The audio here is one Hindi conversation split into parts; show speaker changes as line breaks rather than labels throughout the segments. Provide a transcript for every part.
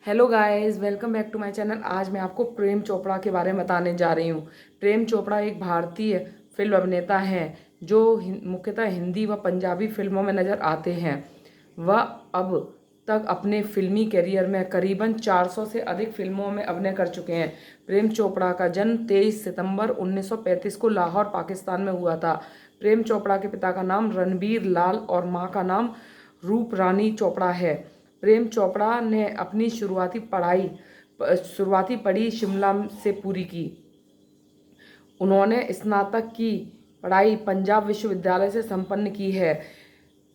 Hello guys, welcome back to my channel. आज मैं आपको प्रेम चोपड़ा के बारे में बताने जा रही हूँ। प्रेम चोपड़ा एक भारतीय फिल्म अभिनेता हैं जो मुख्यतः हिंदी व पंजाबी फिल्मों में नज़र आते हैं। वह अब तक अपने फिल्मी करियर में करीबन 400 से अधिक फिल्मों में अभिनय कर चुके हैं। प्रेम चोपड़ा का जन्म 23 सितंबर 1935 को लाहौर, पाकिस्तान में हुआ था। प्रेम चोपड़ा के पिता का नाम रणबीर लाल और माँ का नाम रूप रानी चोपड़ा है। प्रेम चोपड़ा ने अपनी शुरुआती पढ़ाई शिमला से पूरी की। उन्होंने स्नातक की पढ़ाई पंजाब विश्वविद्यालय से संपन्न की है।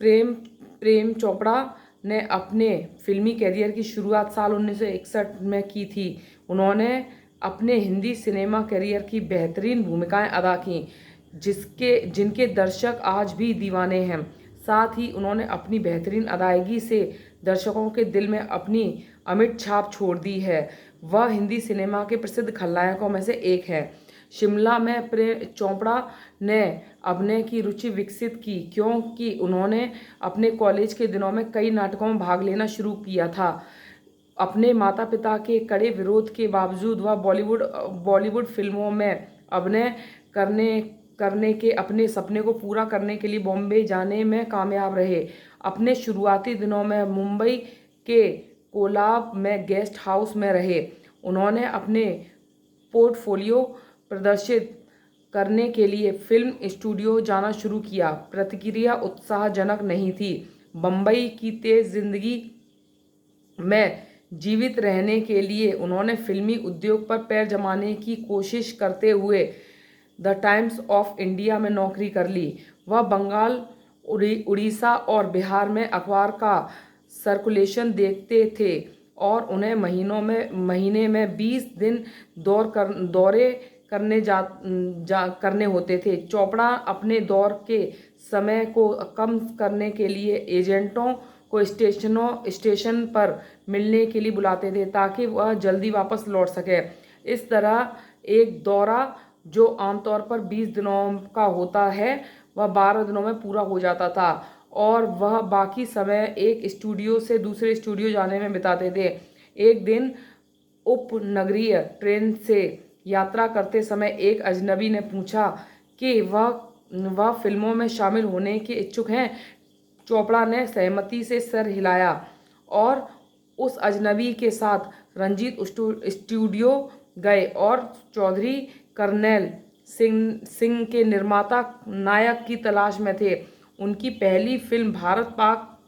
प्रेम प्रेम चोपड़ा ने अपने फिल्मी करियर की शुरुआत साल 1961 में की थी। उन्होंने अपने हिंदी सिनेमा करियर की बेहतरीन भूमिकाएं अदा की, जिनके दर्शक आज भी दीवाने हैं। साथ ही उन्होंने अपनी बेहतरीन अदायगी से दर्शकों के दिल में अपनी अमिट छाप छोड़ दी है। वह हिंदी सिनेमा के प्रसिद्ध खलनायकों में से एक है। शिमला में प्रेम चोपड़ा ने अभिनय की रुचि विकसित की क्योंकि उन्होंने अपने कॉलेज के दिनों में कई नाटकों में भाग लेना शुरू किया था। अपने माता पिता के कड़े विरोध के बावजूद वह बॉलीवुड फिल्मों में अभिनय करने करने के अपने सपने को पूरा करने के लिए बॉम्बे जाने में कामयाब रहे। अपने शुरुआती दिनों में मुंबई के कोलाब में गेस्ट हाउस में रहे। उन्होंने अपने पोर्टफोलियो प्रदर्शित करने के लिए फिल्म स्टूडियो जाना शुरू किया। प्रतिक्रिया उत्साहजनक नहीं थी। बम्बई की तेज जिंदगी में जीवित रहने के लिए उन्होंने फिल्मी उद्योग पर पैर जमाने की कोशिश करते हुए द टाइम्स ऑफ इंडिया में नौकरी कर ली। वह बंगाल, उड़ीसा और बिहार में अखबार का सर्कुलेशन देखते थे और उन्हें महीने में 20 दिन दौरे करने होते थे। चोपड़ा अपने दौर के समय को कम करने के लिए एजेंटों को स्टेशन पर मिलने के लिए बुलाते थे ताकि वह जल्दी वापस लौट सके। इस तरह एक दौरा जो आमतौर पर 20 दिनों का होता है वह 12 दिनों में पूरा हो जाता था और वह बाकी समय एक स्टूडियो से दूसरे स्टूडियो जाने में बिताते थे। एक दिन उपनगरीय ट्रेन से यात्रा करते समय एक अजनबी ने पूछा कि वह फिल्मों में शामिल होने के इच्छुक हैं। चोपड़ा ने सहमति से सर हिलाया और उस अजनबी के साथ रंजीत स्टूडियो गए और चौधरी कर्नैल सिंह के निर्माता नायक की तलाश में थे। उनकी पहली फिल्म भारत पाक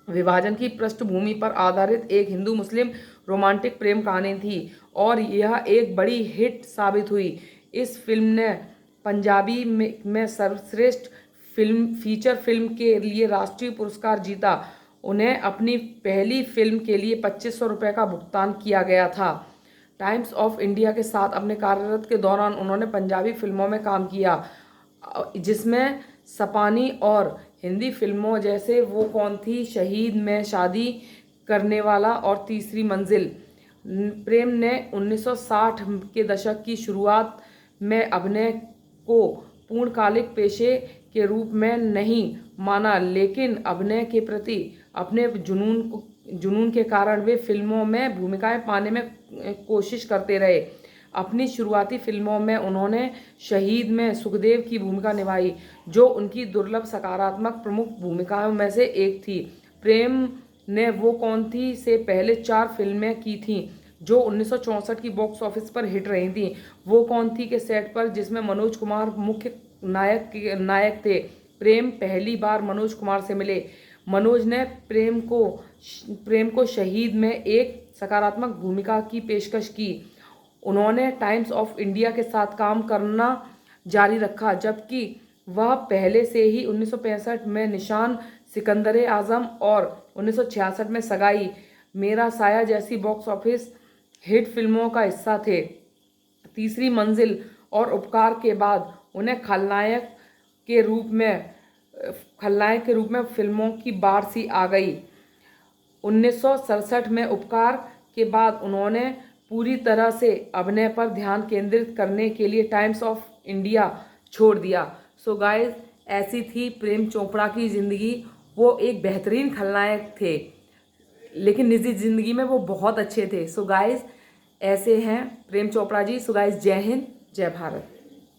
विभाजन की पृष्ठभूमि पर आधारित एक हिंदू मुस्लिम रोमांटिक प्रेम कहानी थी और यह एक बड़ी हिट साबित हुई। इस फिल्म ने पंजाबी में सर्वश्रेष्ठ फीचर फिल्म के लिए राष्ट्रीय पुरस्कार जीता। उन्हें अपनी पहली फिल्म के लिए 2500 रुपये का भुगतान किया गया था। टाइम्स ऑफ इंडिया के साथ अपने कार्यरत के दौरान उन्होंने पंजाबी फिल्मों में काम किया, जिसमें सपानी और हिंदी फिल्मों जैसे वो कौन थी, शहीद में शादी करने वाला और तीसरी मंजिल। प्रेम ने 1960 के दशक की शुरुआत में अभिनय को पूर्णकालिक पेशे के रूप में नहीं माना, लेकिन अभिनय के प्रति अपने जुनून के कारण वे फिल्मों में भूमिकाएं पाने में कोशिश करते रहे। अपनी शुरुआती फिल्मों में उन्होंने शहीद में सुखदेव की भूमिका निभाई, जो उनकी दुर्लभ सकारात्मक प्रमुख भूमिकाओं में से एक थी। प्रेम ने वो कौन थी से पहले 4 फिल्में की थीं जो 1964 की बॉक्स ऑफिस पर हिट रही थीं। वो कौन थी के सेट पर, जिसमें मनोज कुमार मुख्य नायक थे, प्रेम पहली बार मनोज कुमार से मिले। मनोज ने प्रेम को शहीद में एक सकारात्मक भूमिका की पेशकश की। उन्होंने टाइम्स ऑफ इंडिया के साथ काम करना जारी रखा, जबकि वह पहले से ही 1965 में निशान, सिकंदर आजम और 1966 में सगाई, मेरा साया जैसी बॉक्स ऑफिस हिट फिल्मों का हिस्सा थे। तीसरी मंजिल और उपकार के बाद उन्हें खलनायक के रूप में फिल्मों की बाढ़ सी आ गई। 1967 में उपकार के बाद उन्होंने पूरी तरह से अभिनय पर ध्यान केंद्रित करने के लिए टाइम्स ऑफ इंडिया छोड़ दिया। सो गाइस, ऐसी थी प्रेम चोपड़ा की ज़िंदगी। वो एक बेहतरीन खलनायक थे। लेकिन निजी ज़िंदगी में वो बहुत अच्छे थे। सो गाइस ऐसे हैं प्रेम चोपड़ा जी। सो गाइस जय हिंद, जय भारत।